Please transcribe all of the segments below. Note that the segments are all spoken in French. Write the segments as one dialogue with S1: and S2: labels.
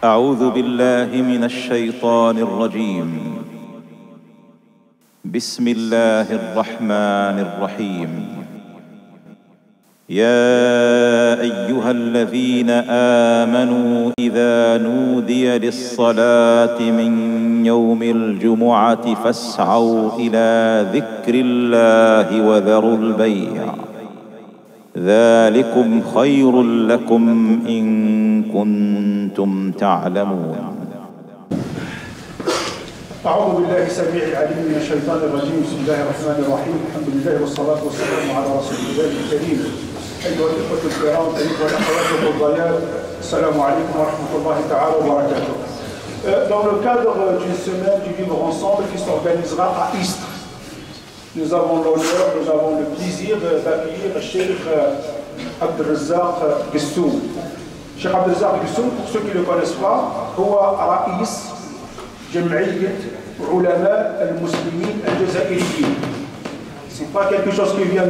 S1: أعوذ بالله من الشيطان الرجيم. بسم الله الرحمن الرحيم. يا أيها الذين آمنوا إذا نودي للصلاة من يوم الجمعة فاسعوا إلى ذكر الله وذروا البيع ذلكم خير لكم إن كنتم تعلمون.
S2: أعوذ بالله السميع العليم من الشيطان الرجيم. بسم الله الرحمن الرحيم. الحمد لله والصلاة والسلام على رسول الله الكريم. أيها الإخوة الكرام، أيها الأخوات الفضيلات، السلام عليكم ورحمة الله تعالى وبركاته. Dans le cadre d'une semaine du vivre ensemble qui s'organisera à Istres, nous avons l'honneur, nous avons le plaisir d'accueillir Cheikh Abdelrazak Gessoum. Cheikh Abdelrazak Gessoum, pour ceux qui ne le connaissent pas, هو رئيس جمعية علماء المسلمين الجزائريين. Ce n'est pas quelque chose qui vient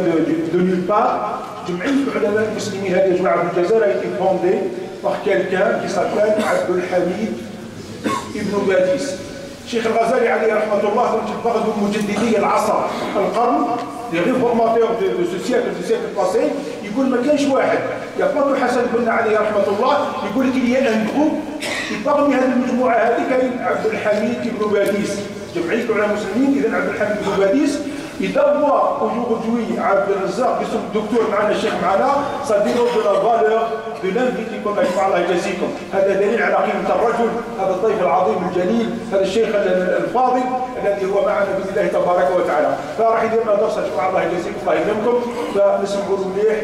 S2: de nulle part. جمعية علماء المسلمين هذه يا جماعة في الجزائر a été fondée par quelqu'un qui s'appelle عبد الحميد ابن باديس. الشيخ الغزالي عليه رحمة الله كنت بعض مجددي العصر القرن les réformateurs de ce siècle passé يقول ما كانش واحد يقول حسن بن عليه رحمة الله يقول qu'il y a un groupe qui parmi هذه المجموعة هذه كاين عبد الحميد ابن باديس. جمعية علماء المسلمين إذا عبد الحميد ابن باديس يدور aujourd'hui عبد الرزاق باسم الدكتور معنا الشيخ معنا ça dénonce de la valeur de l'invité qu'on a eu الله يجازيكم. هذا دليل على قيمة الرجل، هذا الضيف العظيم الجليل، هذا الشيخ الفاضل الذي هو معنا بإذن الله تبارك وتعالى. فراح يدير لنا درس الله يجازيكم الله يكرمكم. فنسمعوا مليح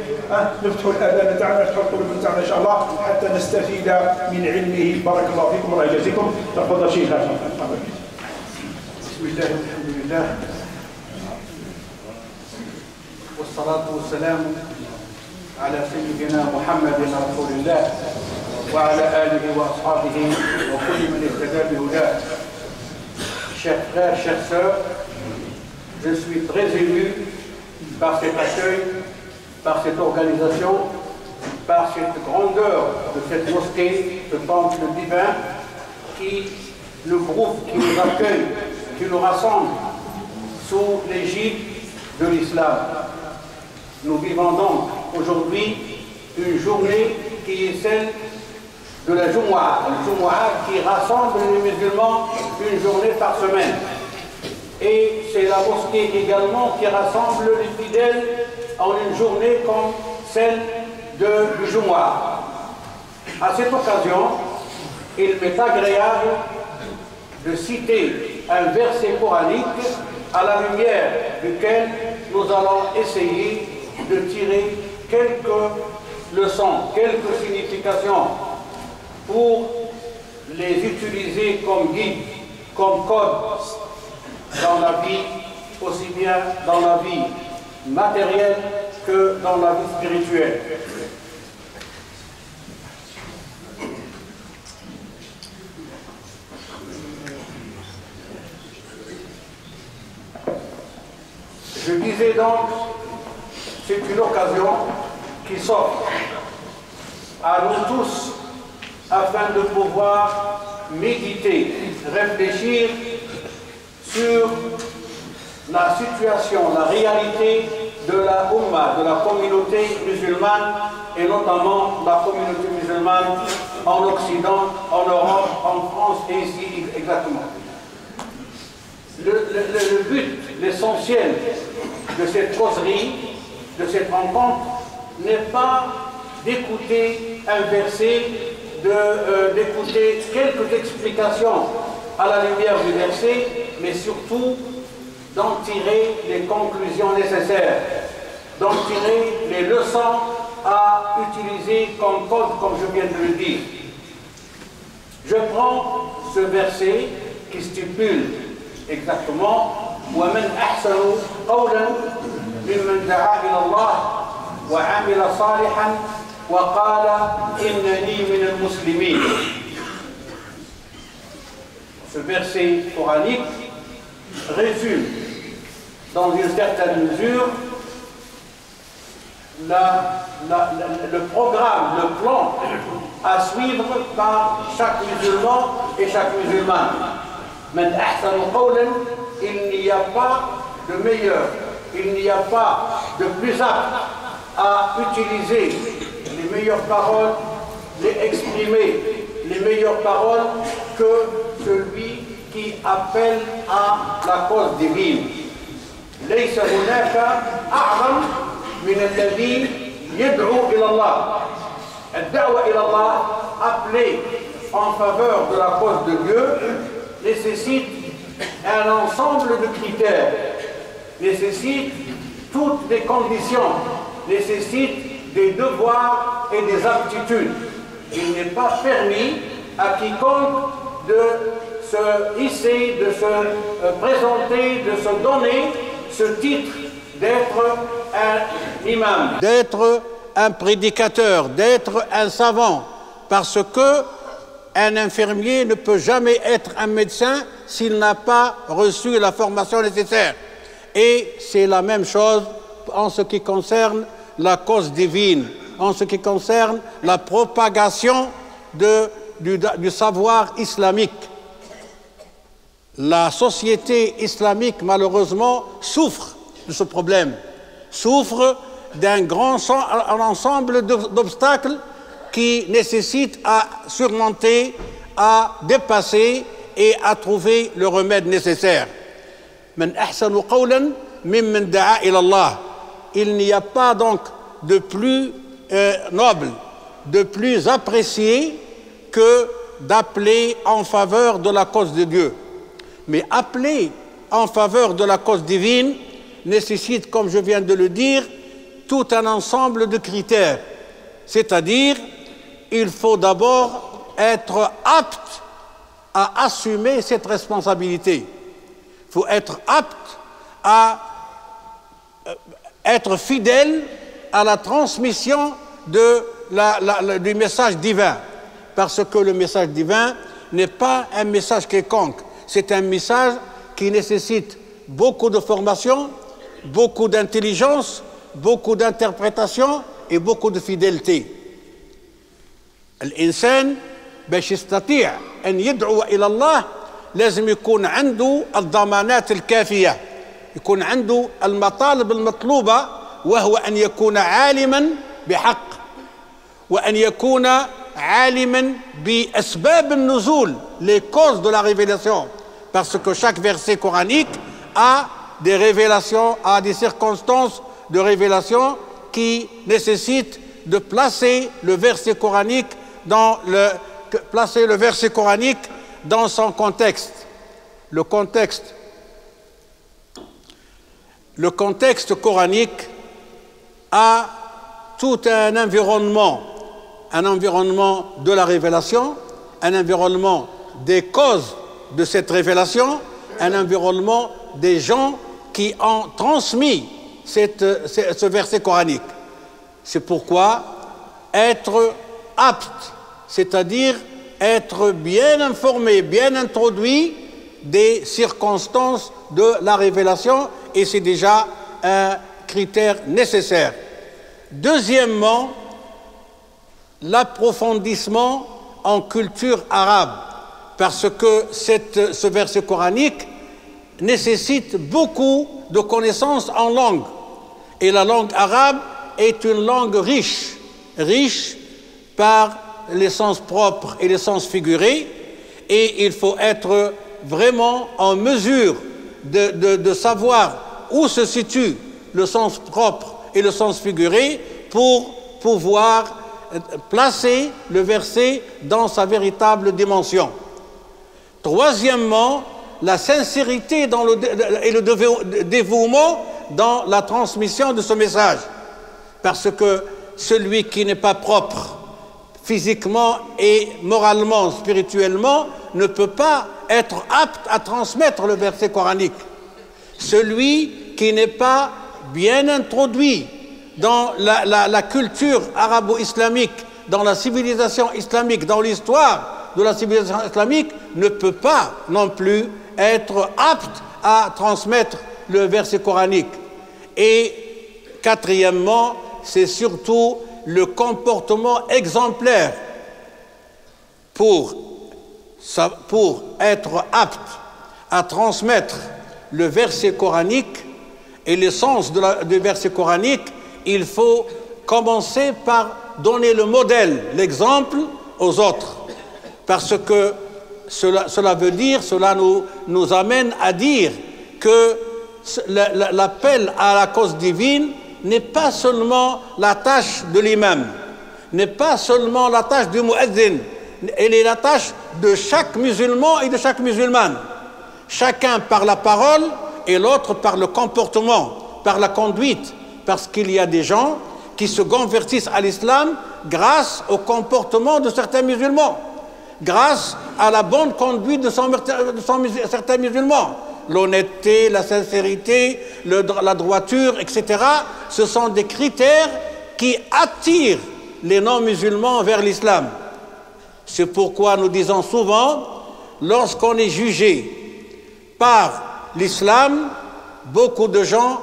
S2: نفتحوا الآذان تاعنا نفتحوا القلوب تاعنا إن شاء الله حتى نستفيد من علمه. بارك الله فيكم الله يجازيكم. تفضل شيخ.
S3: بسم الله والحمد لله والصلاة والسلام على سيدنا محمد رسول الله وعلى آله وأصحابه وكل من اهتدى بهداه. Chers frères, chères sœurs, je suis très ému par cet accueil, par cette organisation, par cette grandeur de cette mosquée, ce temple divin, le groupe qui nous accueille, qui nous rassemble sous l'égide de l'islam. Nous vivons donc aujourd'hui une journée qui est celle de la Jumu'ah, qui rassemble les musulmans une journée par semaine. Et c'est la mosquée également qui rassemble les fidèles en une journée comme celle du Jumu'ah. À cette occasion, il m'est agréable de citer un verset coranique à la lumière duquel nous allons essayer de tirer quelques leçons, quelques significations pour les utiliser comme guide, comme code dans la vie, aussi bien dans la vie matérielle que dans la vie spirituelle. Je disais donc, c'est une occasion qui s'offre à nous tous afin de pouvoir méditer, réfléchir sur la situation, la réalité de la Ummah, de la communauté musulmane et notamment la communauté musulmane en Occident, en Europe, en France et ici exactement. Le but, l'essentiel de cette causerie, de cette rencontre, n'est pas d'écouter un verset, d'écouter quelques explications à la lumière du verset, mais surtout d'en tirer les conclusions nécessaires, d'en tirer les leçons à utiliser comme code, comme je viens de le dire. Je prends ce verset qui stipule exactement وَمَنْ أَحْسَنُ قَوْلًا مِمَّنْ دَعَا إِلَى اللَّهِ وَعَمِلَ صَالِحًا وَقَالَ إِنَّنِي مِنَ الْمُسْلِمِينَ. Ce verset coranique résume dans une certaine mesure le programme, le plan à suivre par chaque musulman et chaque musulmane. Men ahsanu qawlan, il n'y a pas de meilleur, il n'y a pas de plus apte à utiliser les meilleures paroles, les exprimer, les meilleures paroles que celui qui appelle à la cause divine. ليس هناك أعظم من الذي يدعو إلى الله. الدعوة إلى الله, appelée en faveur de la cause de Dieu, nécessite un ensemble de critères, nécessite toutes les conditions, nécessite des devoirs et des aptitudes. Il n'est pas permis à quiconque de se hisser, de se présenter, de se donner ce titre d'être un imam,
S4: d'être un prédicateur, d'être un savant, parce que un infirmier ne peut jamais être un médecin s'il n'a pas reçu la formation nécessaire. Et c'est la même chose en ce qui concerne la cause divine, en ce qui concerne la propagation du savoir islamique. La société islamique, malheureusement, souffre de ce problème, souffre d'un ensemble d'obstacles qui nécessitent à surmonter, à dépasser et à trouver le remède nécessaire. Men ahsanu qawlan mimman da'a ila Allah. Il n'y a pas donc de plus noble, de plus apprécié que d'appeler en faveur de la cause de Dieu. Mais appeler en faveur de la cause divine nécessite, comme je viens de le dire, tout un ensemble de critères. C'est-à-dire, il faut d'abord être apte à assumer cette responsabilité. Il faut être apte à être fidèle à la transmission du message divin. Parce que le message divin n'est pas un message quelconque. C'est un message qui nécessite beaucoup de formation, beaucoup d'intelligence, beaucoup d'interprétation et beaucoup de fidélité. الإنسان باش يستطيع أن يدعو إلى الله لازم يكون عنده الضمانات الكافية، يكون عنده المطالب المطلوبة، وهو أن يكون عالما بحق، وأن يكون عالما بأسباب النزول، les causes de la révélation, parce que chaque verset coranique a des révélations, a des circonstances de révélation qui nécessitent de placer le verset coranique dans son contexte. Le contexte coranique a tout un environnement de la révélation, un environnement des causes de cette révélation, un environnement des gens qui ont transmis ce verset coranique. C'est pourquoi être apte, c'est-à-dire être bien informé, bien introduit des circonstances de la révélation, et c'est déjà un critère nécessaire. Deuxièmement, l'approfondissement en culture arabe, parce que ce verset coranique nécessite beaucoup de connaissances en langue. Et la langue arabe est une langue riche par les sens propres et les sens figurés, et il faut être vraiment en mesure de savoir où se situe le sens propre et le sens figuré pour pouvoir placer le verset dans sa véritable dimension. Troisièmement, la sincérité et le dévouement dans la transmission de ce message. Parce que celui qui n'est pas propre physiquement et moralement, spirituellement, ne peut pas être apte à transmettre le verset coranique. Celui qui n'est pas bien introduit dans la culture arabo-islamique, dans la civilisation islamique, dans l'histoire de la civilisation islamique, ne peut pas non plus être apte à transmettre le verset coranique. Et quatrièmement, c'est surtout le comportement exemplaire pour être apte à transmettre le verset coranique et le sens du verset coranique. Il faut commencer par donner le modèle, l'exemple aux autres, parce que cela nous amène à dire que l'appel à la cause divine n'est pas seulement la tâche de l'imam, n'est pas seulement la tâche du muezzin, elle est la tâche de chaque musulman et de chaque musulmane. Chacun par la parole et l'autre par le comportement, par la conduite, parce qu'il y a des gens qui se convertissent à l'islam grâce au comportement de certains musulmans, grâce à la bonne conduite de certains musulmans. L'honnêteté, la sincérité, la droiture, etc. Ce sont des critères qui attirent les non-musulmans vers l'islam. C'est pourquoi nous disons souvent, lorsqu'on est jugé par l'islam, beaucoup de gens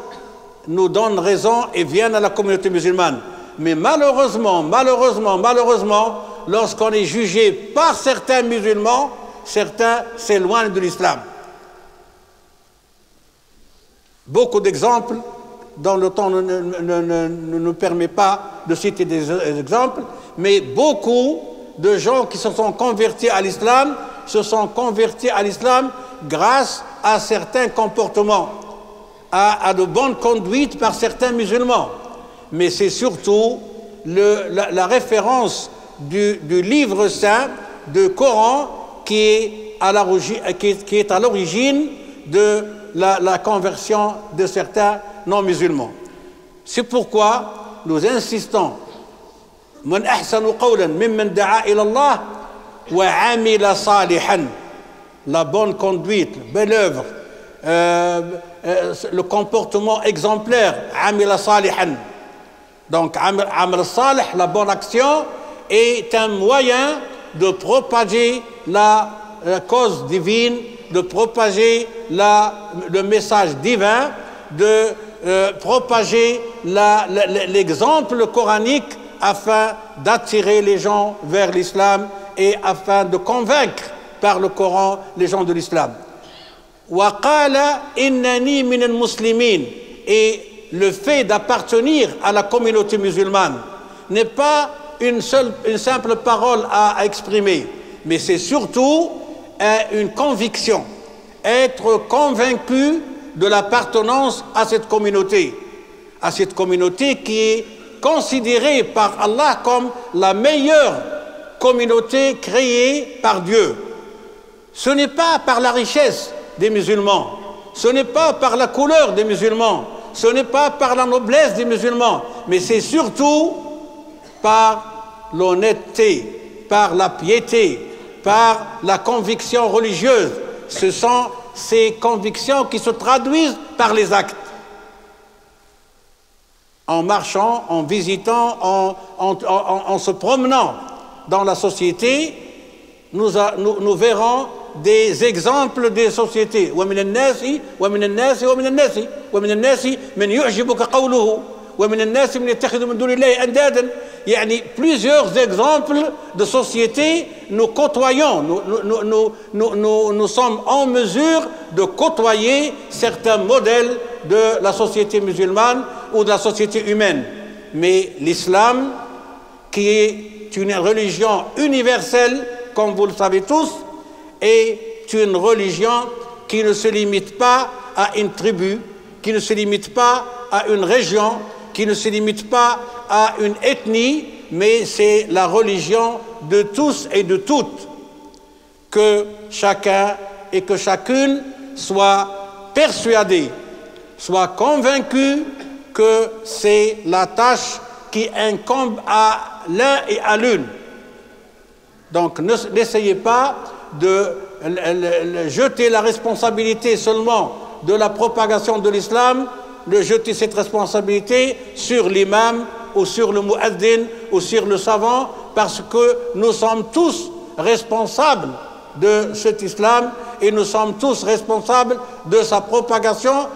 S4: nous donnent raison et viennent à la communauté musulmane. Mais malheureusement, lorsqu'on est jugé par certains musulmans, certains s'éloignent de l'islam. Beaucoup d'exemples, dont le temps ne nous permet pas de citer des exemples, mais beaucoup de gens qui se sont convertis à l'islam se sont convertis à l'islam grâce à certains comportements, à de bonnes conduites par certains musulmans. Mais c'est surtout la référence du livre saint, du Coran, qui est à l'origine de la conversion de certains non-musulmans. C'est pourquoi nous insistons من أحسن قولا ممن دعا إلى الله وعمل صالحا, la bonne conduite, belle œuvre, le comportement exemplaire, عمل صالحا. Donc عمل صالح, la bonne action, est un moyen de propager la cause divine, de propager le message divin, de propager l'exemple coranique afin d'attirer les gens vers l'islam et afin de convaincre par le Coran les gens de l'islam. وَقَالَ إِنَّنِي مِنَ الْمُسْلِمِينَ, et le fait d'appartenir à la communauté musulmane n'est pas une simple parole à exprimer, mais c'est surtout une conviction, être convaincu de l'appartenance à cette communauté qui est considérée par Allah comme la meilleure communauté créée par Dieu. Ce n'est pas par la richesse des musulmans, ce n'est pas par la couleur des musulmans, ce n'est pas par la noblesse des musulmans, mais c'est surtout par l'honnêteté, par la piété, par la conviction religieuse. Ce sont ces convictions qui se traduisent par les actes. En marchant, en visitant, en se promenant dans la société, nous verrons des exemples des sociétés. وَمِنَ النَّاسِ وَمِنَ النَّاسِ وَمِنَ النَّاسِ وَمِنَ النَّاسِ مَنْ يُعْجِبُكَ قَوْلُهُ وَمِنَ النَّاسِ مَنْ يَتَّخِذُ مِنْ دُونِ اللَّهِ أَنْدَادًا. يعني plusieurs exemples de sociétés nous côtoyons, nous sommes en mesure de côtoyer certains modèles de la société musulmane ou de la société humaine. Mais l'islam, qui est une religion universelle, comme vous le savez tous, est une religion qui ne se limite pas à une tribu, qui ne se limite pas à une région, qui ne se limite pas à une ethnie, mais c'est la religion de tous et de toutes. Que chacun et que chacune soit persuadé, soit convaincu que c'est la tâche qui incombe à l'un et à l'une. Donc n'essayez pas de jeter la responsabilité seulement de la propagation de l'islam, de jeter cette responsabilité sur l'imam ou sur le muaddin ou sur le savant, parce que nous sommes tous responsables de cet islam et nous sommes tous responsables de sa propagation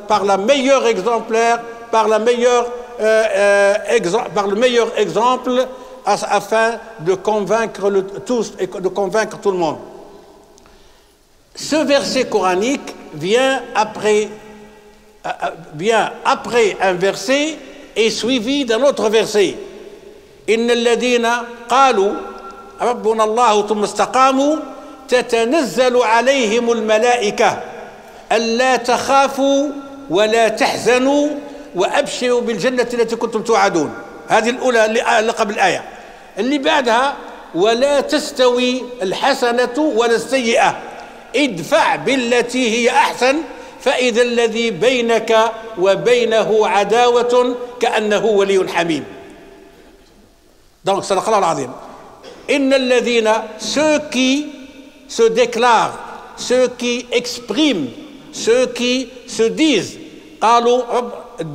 S4: par la meilleure exemplaire, par la meilleure par le meilleur exemple afin de convaincre tous et de convaincre tout le monde. Ce verset coranique vient après un verset et suivi d'un autre verset. إن الذين قالوا ربنا الله ثم استقاموا تتنزل عليهم الملائكة ألا تخافوا ولا تحزنوا وأبشروا بالجنة التي كنتم توعدون. هذه الأولى اللي قبل الآية. اللي بعدها ولا تستوي الحسنة ولا السيئة ادفع بالتي هي أحسن فإذا الذي بينك وبينه عداوة كأنه ولي حميم. Donc, صدق الله العظيم. إن الذين, ceux qui se déclarent, ceux qui expriment, ceux qui se disent, قالوا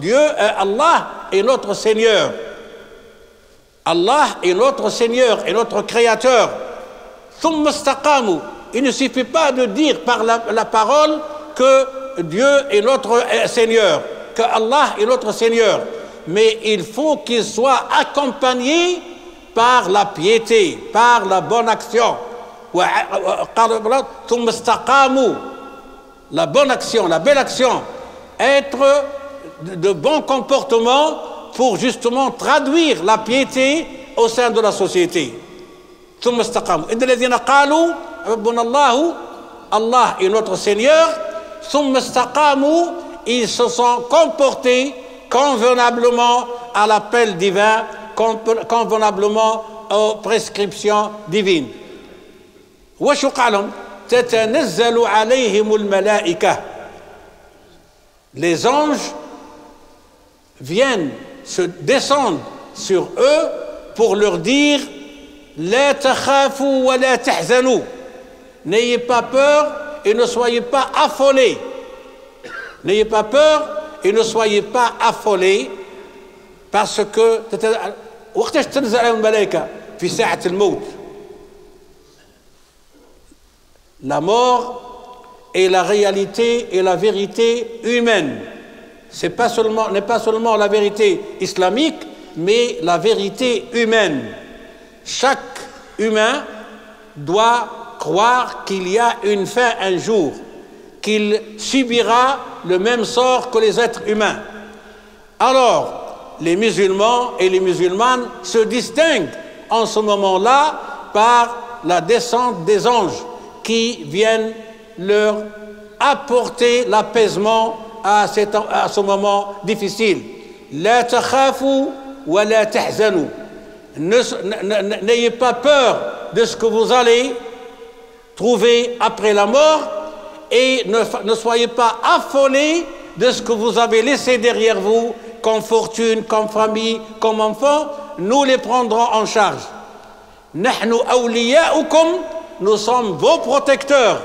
S4: Dieu, Allah est notre Seigneur. Allah est notre Seigneur et notre Créateur. ثم استقاموا. Il ne suffit pas de dire par la parole que Dieu est notre Seigneur, que Allah est notre Seigneur, mais il faut qu'il soit accompagné par la piété, par la bonne action. La bonne action, la belle action, être de bon comportement pour justement traduire la piété au sein de la société. Allah est notre Seigneur. Ils se sont comportés convenablement à l'appel divin, convenablement aux prescriptions divines. Les anges viennent se descendre sur eux pour leur dire La takhafu wa la tahzanu. N'ayez pas peur et ne soyez pas affolés. N'ayez pas peur et ne soyez pas affolés parce que وقتاش تنزل عليهم الملائكة في ساعة الموت. La mort est la réalité et la vérité humaine. N'est pas seulement la vérité islamique, mais la vérité humaine. Chaque humain doit croire qu'il y a une fin un jour, qu'il subira le même sort que les êtres humains. Alors, les musulmans et les musulmanes se distinguent en ce moment-là par la descente des anges qui viennent leur apporter l'apaisement à ce moment difficile. La takhafu wa la tahzanu. N'ayez pas peur de ce que vous allez trouver après la mort et ne soyez pas affolés de ce que vous avez laissé derrière vous comme fortune, comme famille, comme enfants. Nous les prendrons en charge. Nahnu awliya'ukum, nous sommes vos protecteurs,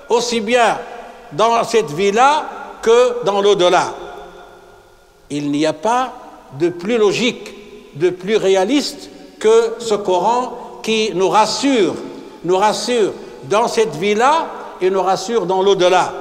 S4: aussi bien dans cette vie-là que dans l'au-delà. Il n'y a pas de plus logique, de plus réaliste que ce Coran qui nous rassure dans cette vie-là et nous rassure dans l'au-delà.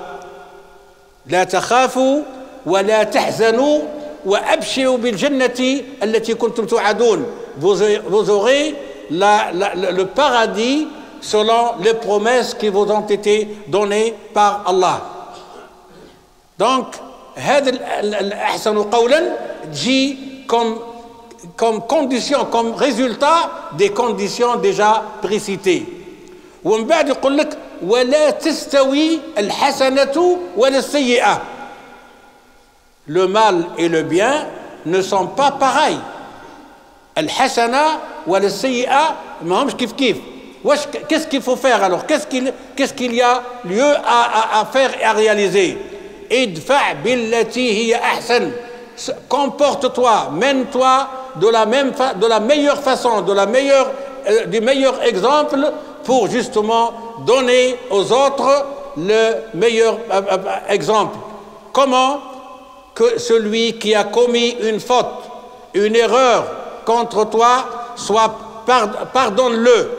S4: La takhafu wa la tahzanu wa abshiru bil jannati allati kuntum tu'adun. Vous aurez le paradis selon les promesses qui vous ont été données par Allah. Donc, هذا الأحسن قولا جي comme condition, comme résultat des conditions déjà précitées. ومن بعد يقول لك ولا تستوي الحسنة ولا السيئة. Le mal et le bien ne sont pas pareils. الحسنة ولا السيئة ما همش كيف كيف. Qu'est-ce qu'il faut faire alors? Qu'est-ce qu'il y a lieu à faire et à réaliser? Idfa' billati hiya ahsan. Comporte-toi, mène-toi de la meilleure façon, du meilleur exemple pour justement donner aux autres le meilleur exemple. Comment? Que celui qui a commis une faute, une erreur contre toi, pardonne-le.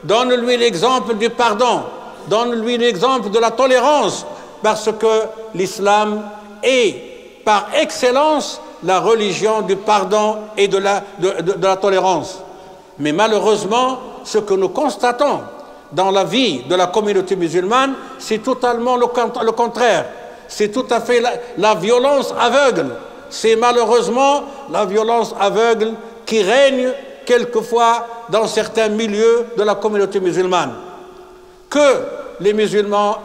S4: Donne-lui l'exemple du pardon. Donne-lui l'exemple de la tolérance. Parce que l'islam est par excellence la religion du pardon et de la tolérance. Mais malheureusement, ce que nous constatons dans la vie de la communauté musulmane, c'est totalement le contraire. C'est tout à fait la violence aveugle. C'est malheureusement la violence aveugle qui règne quelquefois dans certains milieux de la communauté musulmane. Que les musulmans,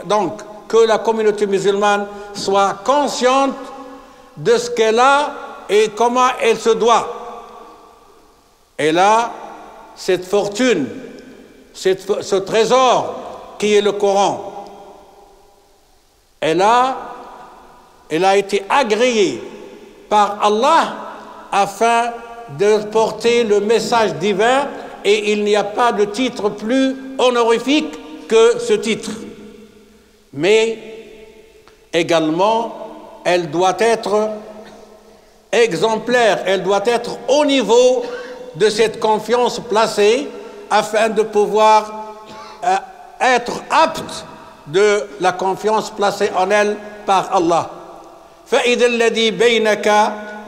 S4: donc, que la communauté musulmane soit consciente de ce qu'elle a et comment elle se doit. Elle a cette fortune, ce trésor qui est le Coran. Elle a été agréée par Allah afin de porter le message divin, et il n'y a pas de titre plus honorifique que ce titre. Mais également, elle doit être exemplaire, elle doit être au niveau de cette confiance placée afin de pouvoir être apte de la confiance placée en elle par Allah. فَإِذَا الَّذِي بَيْنَكَ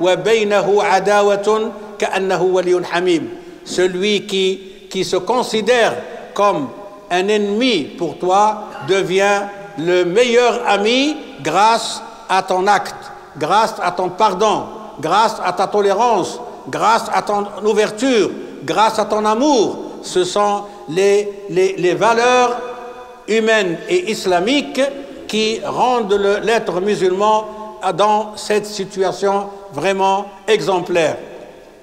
S4: وَبَيْنَهُ عَدَاوَةٌ كَأَنَّهُ وَلِيٌّ حَمِيمٌ. Celui qui se considère comme un ennemi pour toi devient le meilleur ami grâce à ton acte, grâce à ton pardon, grâce à ta tolérance, grâce à ton ouverture, grâce à ton amour. Ce sont les valeurs humaines et islamiques qui rendent l'être musulman dans cette situation vraiment exemplaire.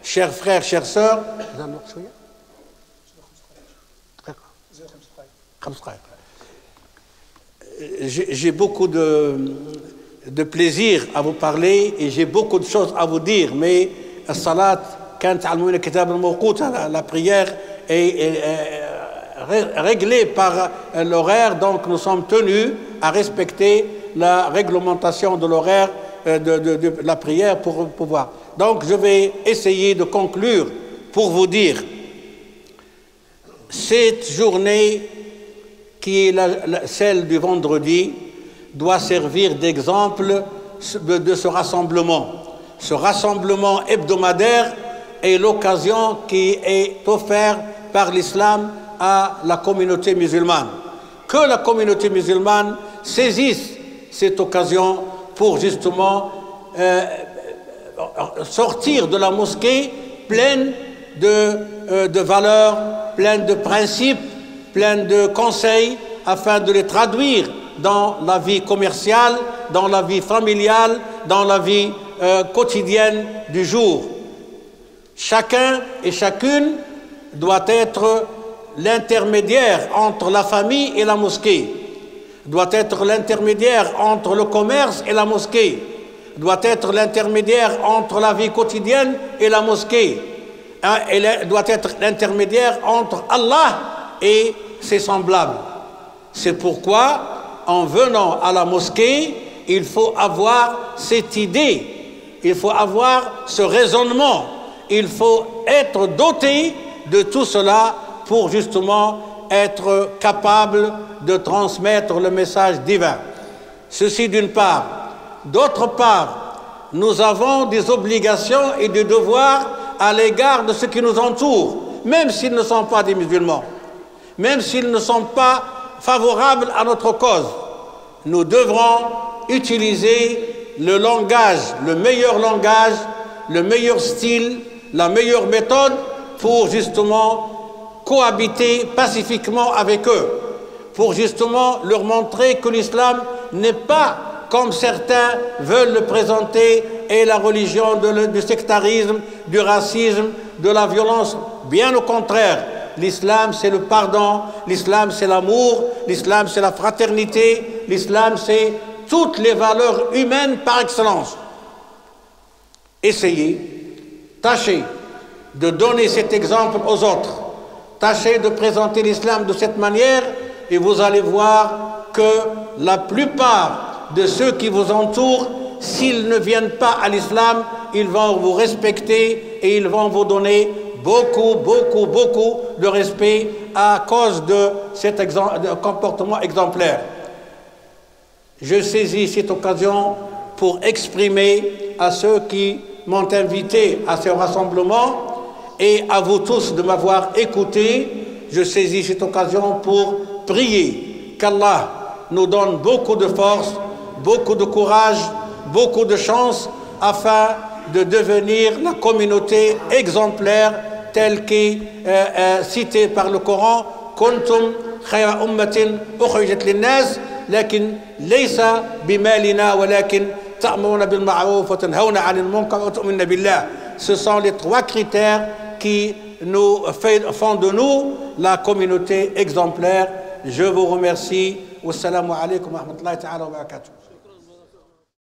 S4: Chers frères, chères sœurs, j'ai beaucoup de plaisir à vous parler et j'ai beaucoup de choses à vous dire, mais la prière est réglée par l'horaire, donc nous sommes tenus à respecter la réglementation de l'horaire de la prière pour pouvoir. Donc je vais essayer de conclure pour vous dire, cette journée qui est celle du vendredi doit servir d'exemple de ce rassemblement. Ce rassemblement hebdomadaire est l'occasion qui est offerte par l'islam à la communauté musulmane. Que la communauté musulmane saisisse cette occasion pour justement sortir de la mosquée pleine de valeurs, pleine de principes, pleine de conseils, afin de les traduire dans la vie commerciale, dans la vie familiale, dans la vie quotidienne du jour. Chacun et chacune doit être l'intermédiaire entre la famille et la mosquée, doit être l'intermédiaire entre le commerce et la mosquée, doit être l'intermédiaire entre la vie quotidienne et la mosquée, elle doit être l'intermédiaire entre Allah et ses semblables. C'est pourquoi, en venant à la mosquée, il faut avoir cette idée, il faut avoir ce raisonnement, il faut être doté de tout cela pour justement être capable de transmettre le message divin. Ceci d'une part. D'autre part, nous avons des obligations et des devoirs à l'égard de ceux qui nous entourent, même s'ils ne sont pas des musulmans, même s'ils ne sont pas favorables à notre cause. Nous devrons utiliser le langage, le meilleur style, la meilleure méthode pour justement cohabiter pacifiquement avec eux, pour justement leur montrer que l'islam n'est pas, comme certains veulent le présenter, est la religion du sectarisme, du racisme, de la violence. Bien au contraire, l'islam c'est le pardon, l'islam c'est l'amour, l'islam c'est la fraternité, l'islam c'est toutes les valeurs humaines par excellence. Essayez, tâchez de donner cet exemple aux autres. Tâchez de présenter l'islam de cette manière et vous allez voir que la plupart de ceux qui vous entourent, s'ils ne viennent pas à l'islam, ils vont vous respecter et ils vont vous donner beaucoup de respect à cause de cet comportement exemplaire. Je saisis cette occasion pour exprimer à ceux qui m'ont invité à ce rassemblement et à vous tous de m'avoir écouté. Je saisis cette occasion pour prier qu'Allah nous donne beaucoup de force, beaucoup de courage, beaucoup de chance afin de devenir la communauté exemplaire telle qu'est citée par le Coran. Kuntum khayra ummatin ukhrijat linnas lakin laysa bimalina walakin ta'muruna bil ma'ruf wa tanhauna 'anil munkar wa tu'minuna billah. Ce sont les trois critères qui nous font de nous la communauté exemplaire. Je vous remercie. Wassalamu alaikum wa rahmatullahi ta'ala wa barakatuh.